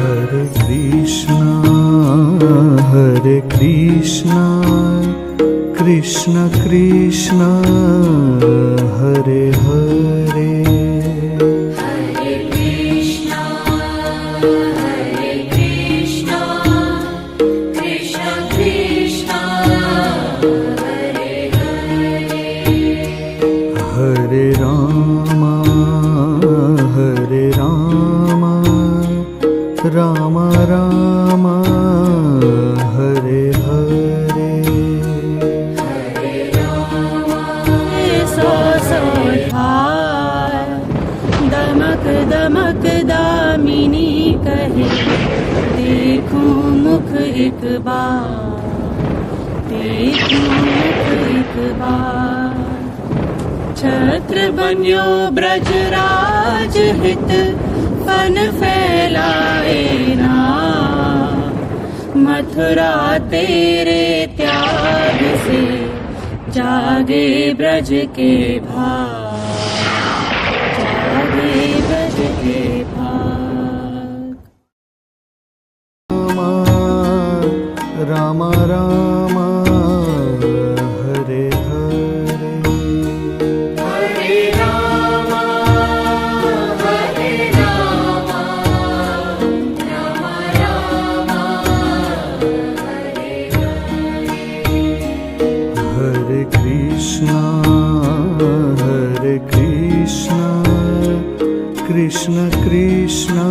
Hare Krishna, Krishna Krishna, Hare Hare. Hare Krishna, Krishna Krishna, Hare Hare. Hare Rama, Rama Rama, Hare Hare. Hare Rama, धार दमक दमक दामिनी कहे, देखूं मुख एक बार, देखूं मुख एक बार। छत्र बन्यो ब्रजराज हित, फन फैलाए ना, मथुरा तेरे त्याग से जागे ब्रज के भाग, जागे ब्रज के भाग। Rama Rama, Hare Hare. Hare Rama, Rama Rama, Hare Hare. Hare Krishna, Krishna Krishna,